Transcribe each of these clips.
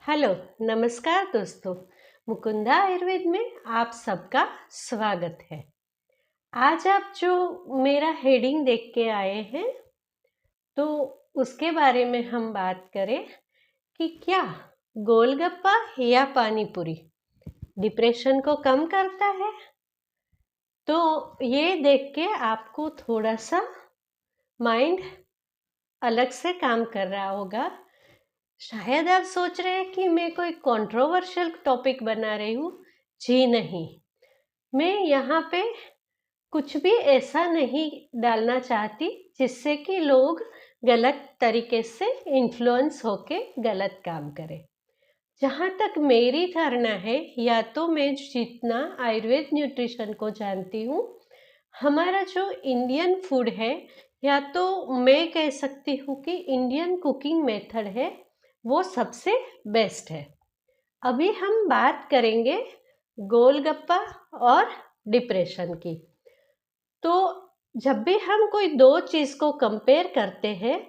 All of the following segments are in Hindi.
हेलो, नमस्कार दोस्तों। मुकुंदा आयुर्वेद में आप सबका स्वागत है। आज आप जो मेरा हेडिंग देख के आए हैं, तो उसके बारे में हम बात करें कि क्या गोलगप्पा या पानी पूरी डिप्रेशन को कम करता है। तो ये देख के आपको थोड़ा सा माइंड अलग से काम कर रहा होगा। शायद आप सोच रहे हैं कि मैं कोई कंट्रोवर्शियल टॉपिक बना रही हूँ। जी नहीं, मैं यहाँ पे कुछ भी ऐसा नहीं डालना चाहती जिससे कि लोग गलत तरीके से इन्फ्लुएंस होके गलत काम करें। जहाँ तक मेरी धारणा है, या तो मैं जितना आयुर्वेद न्यूट्रिशन को जानती हूँ, हमारा जो इंडियन फूड है, या तो मैं कह सकती हूँ कि इंडियन कुकिंग मेथड है, वो सबसे बेस्ट है। अभी हम बात करेंगे गोलगप्पा और डिप्रेशन की। तो जब भी हम कोई दो चीज़ को कंपेयर करते हैं,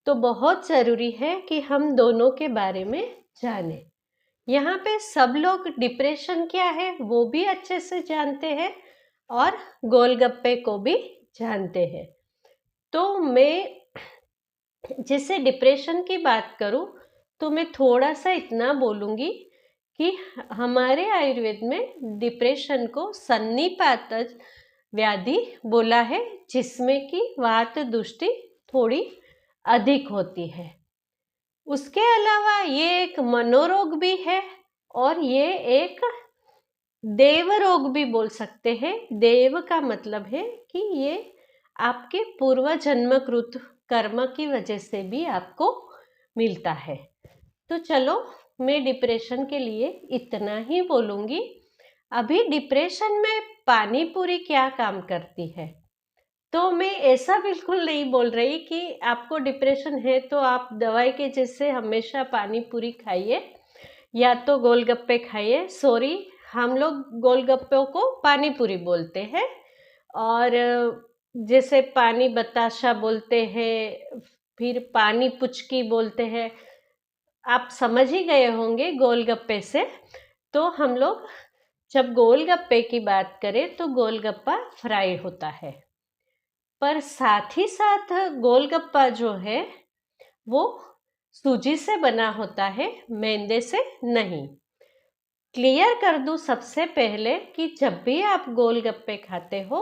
तो बहुत ज़रूरी है कि हम दोनों के बारे में जानें। यहाँ पे सब लोग डिप्रेशन क्या है वो भी अच्छे से जानते हैं और गोलगप्पे को भी जानते हैं। तो मैं जैसे डिप्रेशन की बात करूं, तो मैं थोड़ा सा इतना बोलूँगी कि हमारे आयुर्वेद में डिप्रेशन को सन्निपातज व्याधि बोला है, जिसमें कि वात दृष्टि थोड़ी अधिक होती है। उसके अलावा ये एक मनोरोग भी है और ये एक देव रोग भी बोल सकते हैं। देव का मतलब है कि ये आपके पूर्व जन्मकृत कर्म की वजह से भी आपको मिलता है। तो चलो, मैं डिप्रेशन के लिए इतना ही बोलूँगी। अभी डिप्रेशन में पानी पूरी क्या काम करती है, तो मैं ऐसा बिल्कुल नहीं बोल रही कि आपको डिप्रेशन है तो आप दवाई के जैसे हमेशा पानी पूरी खाइए या तो गोलगप्पे खाइए। सॉरी, हम लोग गोलगप्पों को पानी पूरी बोलते हैं, और जैसे पानी बताशा बोलते हैं, फिर पानी पुचकी बोलते हैं। आप समझ ही गए होंगे गोलगप्पे से। तो हम लोग जब गोलगप्पे की बात करें तो गोलगप्पा फ्राई होता है, पर साथ ही साथ गोलगप्पा जो है वो सूजी से बना होता है, मैदे से नहीं। क्लियर कर दूं सबसे पहले कि जब भी आप गोलगप्पे खाते हो,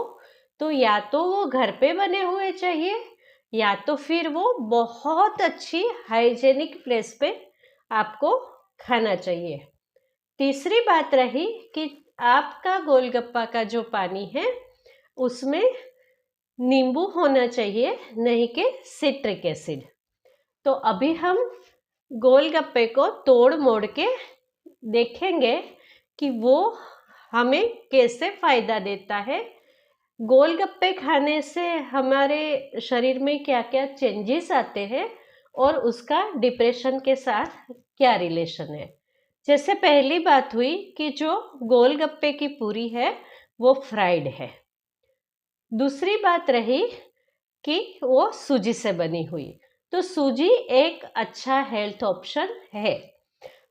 तो या तो वो घर पे बने हुए चाहिए, या तो फिर वो बहुत अच्छी हाइजेनिक प्लेस पे आपको खाना चाहिए। तीसरी बात रही कि आपका गोलगप्पा का जो पानी है उसमें नींबू होना चाहिए, नहीं कि सिट्रिक एसिड। तो अभी हम गोलगप्पे को तोड़ मोड़ के देखेंगे कि वो हमें कैसे फायदा देता है। गोलगप्पे खाने से हमारे शरीर में क्या क्या चेंजेस आते हैं और उसका डिप्रेशन के साथ क्या रिलेशन है। जैसे पहली बात हुई कि जो गोलगप्पे की पूरी है वो फ्राइड है। दूसरी बात रही कि वो सूजी से बनी हुई, तो सूजी एक अच्छा हेल्थ ऑप्शन है।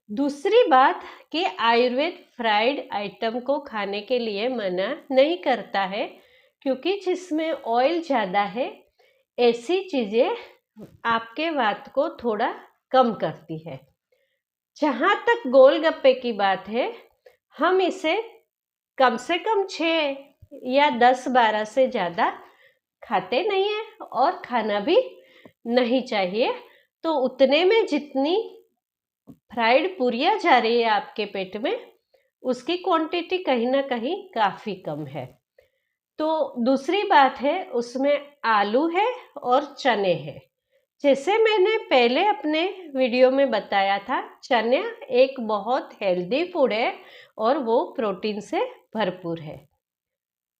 दूसरी बात कि आयुर्वेद फ्राइड आइटम को खाने के लिए मना नहीं करता है, क्योंकि जिसमें ऑयल ज़्यादा है, ऐसी चीज़ें आपके वात को थोड़ा कम करती है। जहाँ तक गोलगप्पे की बात है, हम इसे कम से कम 6 या 10-12 से ज़्यादा खाते नहीं हैं और खाना भी नहीं चाहिए। तो उतने में जितनी फ्राइड पूरियाँ जा रही है आपके पेट में, उसकी क्वांटिटी कहीं ना कहीं काफ़ी कम है। तो दूसरी बात है, उसमें आलू है और चने हैं। जैसे मैंने पहले अपने वीडियो में बताया था, चने एक बहुत हेल्दी फूड है और वो प्रोटीन से भरपूर है।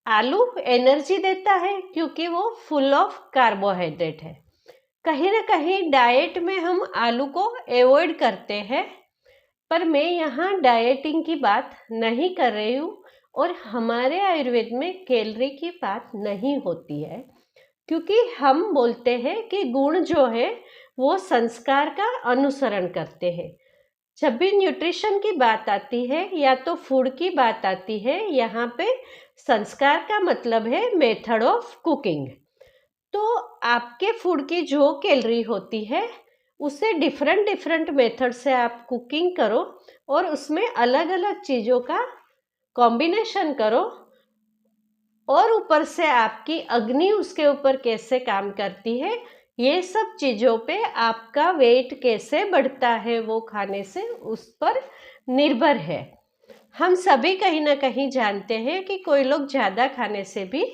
आलू एनर्जी देता है क्योंकि वो फुल ऑफ कार्बोहाइड्रेट है। कहीं ना कहीं डाइट में हम आलू को अवॉइड करते हैं, पर मैं यहाँ डाइटिंग की बात नहीं कर रही हूँ, और हमारे आयुर्वेद में कैलोरी की बात नहीं होती है, क्योंकि हम बोलते हैं कि गुण जो है वो संस्कार का अनुसरण करते हैं। जब भी न्यूट्रिशन की बात आती है या तो फूड की बात आती है, यहाँ पे संस्कार का मतलब है मेथड ऑफ कुकिंग। तो आपके फूड की जो कैलोरी होती है उसे डिफरेंट डिफरेंट मेथड से आप कुकिंग करो और उसमें अलग अलग चीज़ों का कॉम्बिनेशन करो, और ऊपर से आपकी अग्नि उसके ऊपर कैसे काम करती है, ये सब चीज़ों पे आपका वेट कैसे बढ़ता है वो खाने से, उस पर निर्भर है। हम सभी कहीं ना कहीं जानते हैं कि कोई लोग ज़्यादा खाने से भी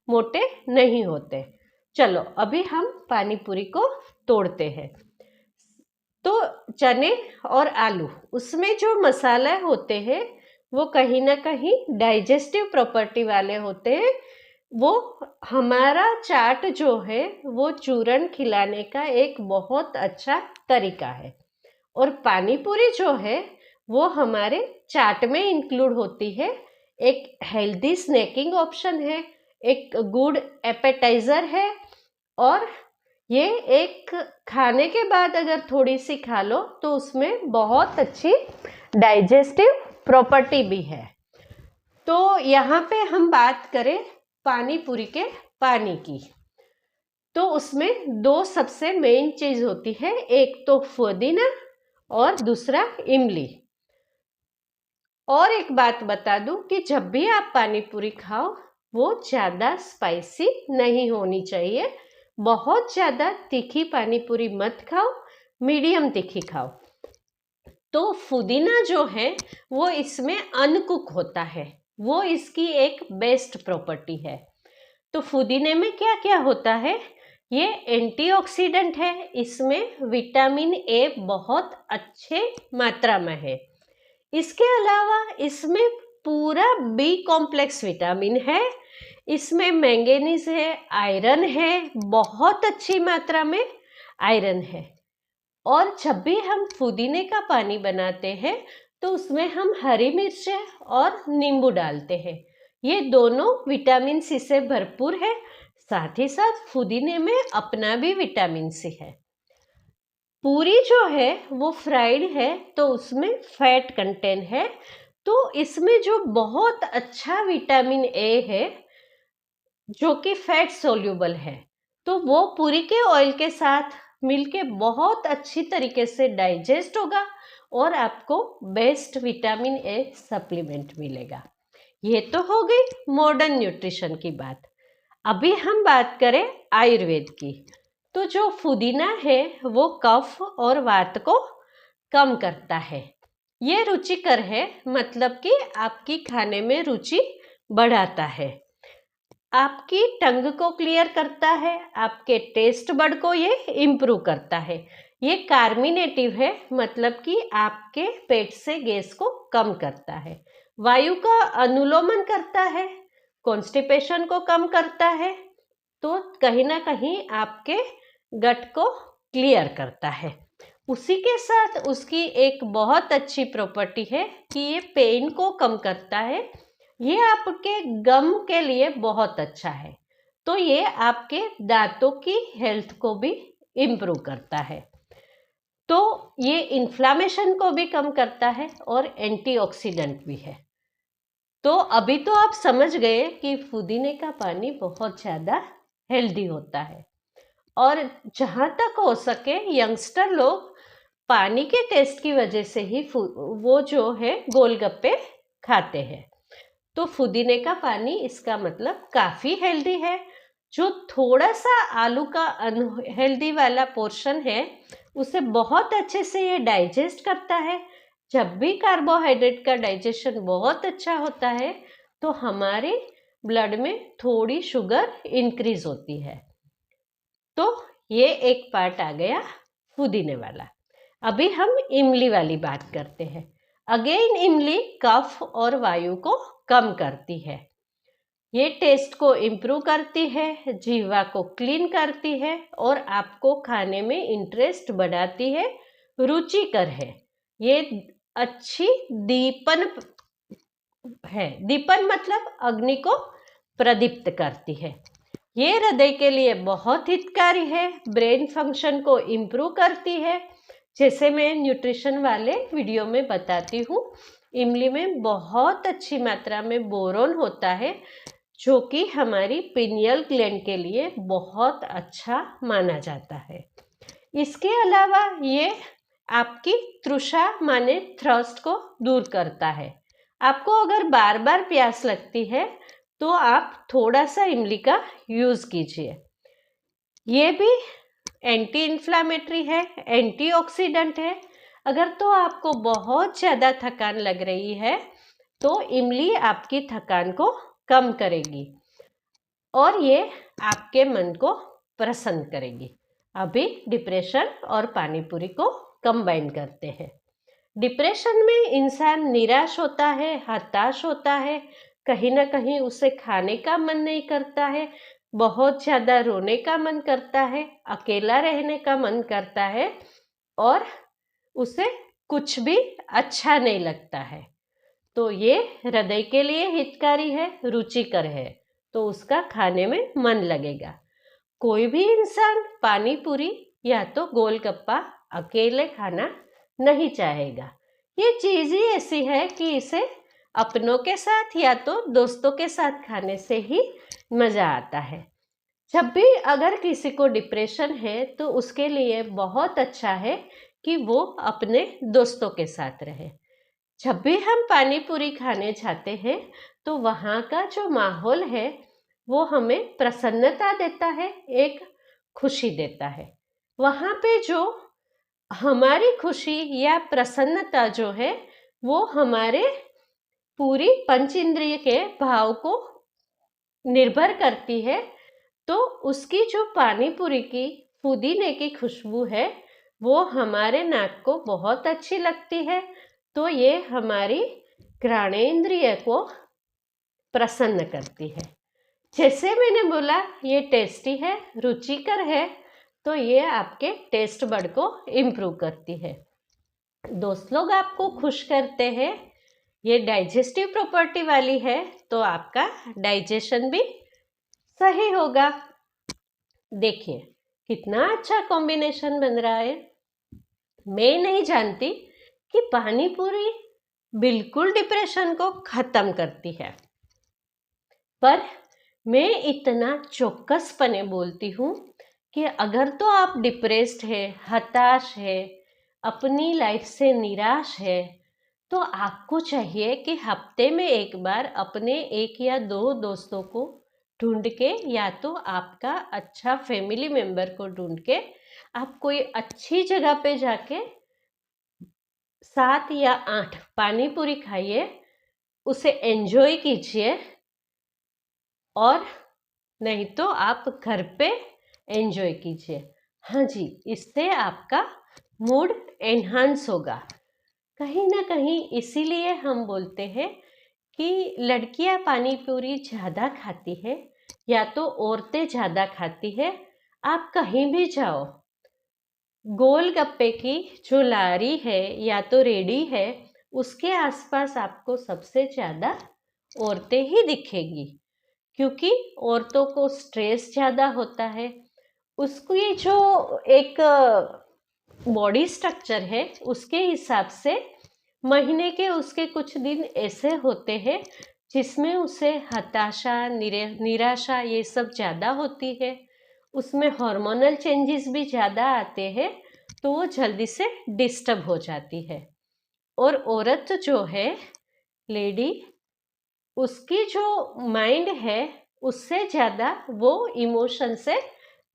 मोटे नहीं होते। चलो अभी हम पानी पूरी को तोड़ते हैं। तो चने और आलू, उसमें जो मसाला होते हैं वो कहीं ना कहीं डाइजेस्टिव प्रॉपर्टी वाले होते हैं। वो हमारा चाट जो है वो चूरन खिलाने का एक बहुत अच्छा तरीका है। और पानी पूरी जो है वो हमारे चाट में इंक्लूड होती है। एक हेल्दी स्नैकिंग ऑप्शन है, एक गुड एपेटाइजर है, और ये एक खाने के बाद अगर थोड़ी सी खा लो तो उसमें बहुत अच्छी डाइजेस्टिव प्रॉपर्टी भी है। तो यहाँ पे हम बात करें पानी पूरी के पानी की, तो उसमें दो सबसे मेन चीज होती है, एक तो पुदीना और दूसरा इमली। और एक बात बता दूं कि जब भी आप पानी पूरी खाओ वो ज़्यादा स्पाइसी नहीं होनी चाहिए। बहुत ज़्यादा तीखी पानी पूरी मत खाओ, मीडियम तीखी खाओ। तो पुदीना जो है वो इसमें अनकुक होता है, वो इसकी एक बेस्ट प्रॉपर्टी है। तो पुदीने में क्या क्या होता है, ये एंटीऑक्सीडेंट है, इसमें विटामिन ए बहुत अच्छे मात्रा में है। इसके अलावा इसमें पूरा बी कॉम्प्लेक्स विटामिन है, इसमें मैंगनीज है, आयरन है, बहुत अच्छी मात्रा में आयरन है। और जब भी हम पुदीने का पानी बनाते हैं तो उसमें हम हरी मिर्च और नींबू डालते हैं। ये दोनों विटामिन सी से भरपूर है, साथ ही साथ पुदीने में अपना भी विटामिन सी है। पूरी जो है वो फ्राइड है तो उसमें फैट कंटेंट है, तो इसमें जो बहुत अच्छा विटामिन ए है जो कि फैट सोल्यूबल है, तो वो पूरी के ऑयल के साथ मिलके बहुत अच्छी तरीके से डाइजेस्ट होगा और आपको बेस्ट विटामिन ए सप्लीमेंट मिलेगा। ये तो हो गई मॉडर्न न्यूट्रिशन की बात। अभी हम बात करें आयुर्वेद की। तो जो पुदीना है वो कफ और वात को कम करता है। ये रुचिकर है, मतलब कि आपकी खाने में रुचि बढ़ाता है, आपकी टंग को क्लियर करता है, आपके टेस्ट बड को ये इम्प्रूव करता है। ये कार्मिनेटिव है, मतलब कि आपके पेट से गैस को कम करता है, वायु का अनुलोमन करता है, कॉन्स्टिपेशन को कम करता है, तो कहीं ना कहीं आपके गट को क्लियर करता है। उसी के साथ उसकी एक बहुत अच्छी प्रॉपर्टी है कि ये पेन को कम करता है, ये आपके गम के लिए बहुत अच्छा है, तो ये आपके दांतों की हेल्थ को भी इम्प्रूव करता है। तो ये इन्फ्लामेशन को भी कम करता है और एंटीऑक्सीडेंट भी है। तो अभी तो आप समझ गए कि पुदीने का पानी बहुत ज़्यादा हेल्दी होता है। और जहाँ तक हो सके यंगस्टर लोग पानी के टेस्ट की वजह से ही वो जो है गोलगप्पे खाते हैं। तो पुदीने का पानी इसका मतलब काफ़ी हेल्दी है। जो थोड़ा सा आलू का अनहेल्दी वाला पोर्शन है उसे बहुत अच्छे से ये डाइजेस्ट करता है। जब भी कार्बोहाइड्रेट का डाइजेशन बहुत अच्छा होता है तो हमारे ब्लड में थोड़ी शुगर इंक्रीज होती है। तो ये एक पार्ट आ गया पुदीने वाला। अभी हम इमली वाली बात करते हैं। अगेन इमली कफ और वायु को कम करती है, ये टेस्ट को इम्प्रूव करती है, जीवा को क्लीन करती है और आपको खाने में इंटरेस्ट बढ़ाती है, रुचिकर है। ये अच्छी दीपन है, दीपन मतलब अग्नि को प्रदीप्त करती है। ये हृदय के लिए बहुत हितकारी है, ब्रेन फंक्शन को इम्प्रूव करती है, जैसे मैं न्यूट्रिशन वाले वीडियो में बताती हूँ, इमली में बहुत अच्छी मात्रा में बोरोन होता है, जो कि हमारी पिनियल ग्लैंड के लिए बहुत अच्छा माना जाता है। इसके अलावा ये आपकी तृषा माने थ्रस्ट को दूर करता है। आपको अगर बार बार प्यास लगती है तो आप थोड़ा सा इमली का यूज़ कीजिए। ये भी एंटी इन्फ्लामेटरी है, एंटीऑक्सीडेंट है। अगर तो आपको बहुत ज़्यादा थकान लग रही है तो इमली आपकी थकान को कम करेगी और ये आपके मन को प्रसन्न करेगी। अभी डिप्रेशन और पानी पूरी को कंबाइन करते हैं। डिप्रेशन में इंसान निराश होता है, हताश होता है, कहीं ना कहीं उसे खाने का मन नहीं करता है, बहुत ज़्यादा रोने का मन करता है, अकेला रहने का मन करता है और उसे कुछ भी अच्छा नहीं लगता है। तो ये हृदय के लिए हितकारी है, रुचिकर है, तो उसका खाने में मन लगेगा। कोई भी इंसान पानी पूरी या तो गोलगप्पा अकेले खाना नहीं चाहेगा। ये चीज़ ही ऐसी है कि इसे अपनों के साथ या तो दोस्तों के साथ खाने से ही मज़ा आता है। जब भी अगर किसी को डिप्रेशन है तो उसके लिए बहुत अच्छा है कि वो अपने दोस्तों के साथ रहे। जब भी हम पानी पूरी खाने जाते हैं तो वहाँ का जो माहौल है वो हमें प्रसन्नता देता है, एक खुशी देता है। वहाँ पे जो हमारी खुशी या प्रसन्नता जो है वो हमारे पूरी पंच इंद्रिय के भाव को निर्भर करती है। तो उसकी जो पानी पूरी की पुदीने की खुशबू है वो हमारे नाक को बहुत अच्छी लगती है, तो ये हमारी घ्राणेंद्रिय को प्रसन्न करती है। जैसे मैंने बोला ये टेस्टी है, रुचिकर है, तो ये आपके टेस्ट बड को इम्प्रूव करती है। दोस्त लोग आपको खुश करते हैं, ये डाइजेस्टिव प्रॉपर्टी वाली है, तो आपका डाइजेशन भी सही होगा। देखिए कितना अच्छा कॉम्बिनेशन बन रहा है। मैं नहीं जानती कि पानी पूरी बिल्कुल डिप्रेशन को खत्म करती है, पर मैं इतना चौकसपने बोलती हूँ कि अगर तो आप डिप्रेस्ड है, हताश है, अपनी लाइफ से निराश है, तो आपको चाहिए कि हफ्ते में एक बार अपने एक या दो दोस्तों को ढूंढ के या तो आपका अच्छा फैमिली मेम्बर को ढूंढ के आप कोई अच्छी जगह पे जाके 7 या 8 पानी पूरी खाइए, उसे एंजॉय कीजिए, और नहीं तो आप घर पे एंजॉय कीजिए। हाँ जी, इससे आपका मूड एनहांस होगा। कहीं ना कहीं इसीलिए हम बोलते हैं कि लड़कियां पानी पूरी ज़्यादा खाती है या तो औरतें ज़्यादा खाती है। आप कहीं भी जाओ, गोलगप्पे की जो लारी है या तो रेडी है, उसके आसपास आपको सबसे ज़्यादा औरतें ही दिखेगी, क्योंकि औरतों को स्ट्रेस ज़्यादा होता है। उसको ये जो एक बॉडी स्ट्रक्चर है उसके हिसाब से महीने के उसके कुछ दिन ऐसे होते हैं जिसमें उसे हताशा, निराशा ये सब ज़्यादा होती है। उसमें हार्मोनल चेंजेस भी ज़्यादा आते हैं, तो वो जल्दी से डिस्टर्ब हो जाती है। और औरत जो है, लेडी, उसकी जो माइंड है उससे ज़्यादा वो इमोशन से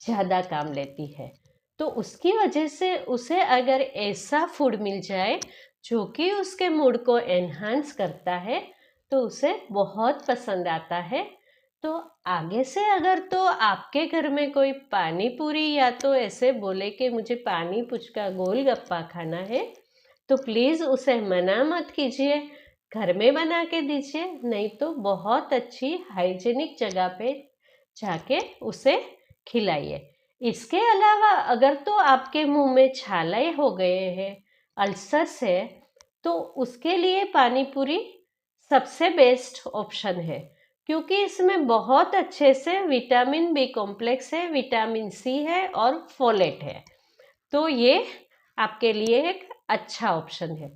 ज़्यादा काम लेती है। तो उसकी वजह से उसे अगर ऐसा फूड मिल जाए जो कि उसके मूड को एनहांस करता है तो उसे बहुत पसंद आता है। तो आगे से अगर तो आपके घर में कोई पानी पूरी या तो ऐसे बोले कि मुझे पानी पुचका गोलगप्पा खाना है, तो प्लीज़ उसे मना मत कीजिए, घर में बना के दीजिए, नहीं तो बहुत अच्छी हाइजीनिक जगह पे जाके उसे खिलाइए। इसके अलावा अगर तो आपके मुंह में छाले हो गए हैं, अल्सर्स है, तो उसके लिए पानी पूरी सबसे बेस्ट ऑप्शन है, क्योंकि इसमें बहुत अच्छे से विटामिन बी कॉम्प्लेक्स है, विटामिन सी है और फोलेट है। तो ये आपके लिए एक अच्छा ऑप्शन है।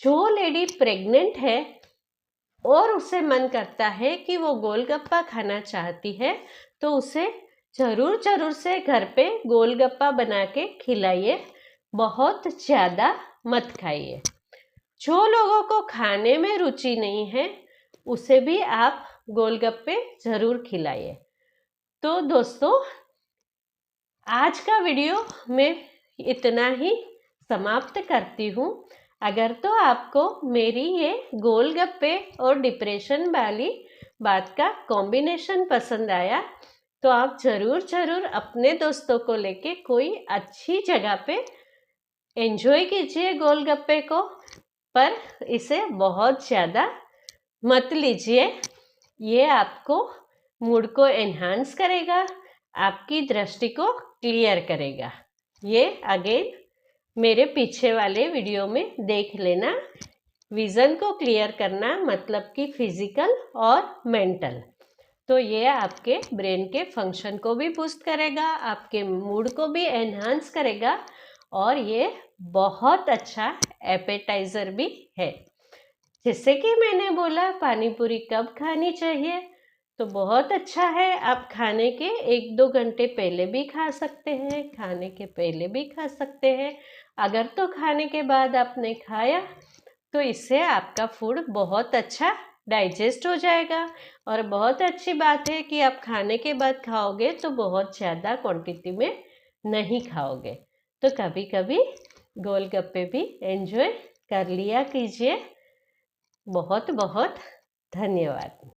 जो लेडी प्रेग्नेंट है और उसे मन करता है कि वो गोलगप्पा खाना चाहती है, तो उसे ज़रूर से घर पे गोलगप्पा बना के खिलाइए, बहुत ज़्यादा मत खाइए। जो लोगों को खाने में रुचि नहीं है, उसे भी आप गोलगप्पे ज़रूर खिलाइए। तो दोस्तों, आज का वीडियो मैं इतना ही समाप्त करती हूँ। अगर तो आपको मेरी ये गोलगप्पे और डिप्रेशन वाली बात का कॉम्बिनेशन पसंद आया, तो आप ज़रूर अपने दोस्तों को लेके कोई अच्छी जगह पे एंजॉय कीजिए गोलगप्पे को, पर इसे बहुत ज़्यादा मत लीजिए। ये आपको मूड को एनहांस करेगा, आपकी दृष्टि को क्लियर करेगा। ये अगेन मेरे पीछे वाले वीडियो में देख लेना। विज़न को क्लियर करना मतलब कि फिजिकल और मेंटल। तो ये आपके ब्रेन के फंक्शन को भी बूस्ट करेगा, आपके मूड को भी एनहांस करेगा, और ये बहुत अच्छा एपेटाइज़र भी है। जैसे कि मैंने बोला, पानी पूरी कब खानी चाहिए, तो बहुत अच्छा है। आप खाने के 1-2 घंटे पहले भी खा सकते हैं, खाने के पहले भी खा सकते हैं। अगर तो खाने के बाद आपने खाया, तो इससे आपका फूड बहुत अच्छा डाइजेस्ट हो जाएगा। और बहुत अच्छी बात है कि आप खाने के बाद खाओगे तो बहुत ज़्यादा क्वांटिटी में नहीं खाओगे। तो कभी कभी गोलगप्पे भी एंजॉय कर लिया कीजिए। बहुत बहुत धन्यवाद।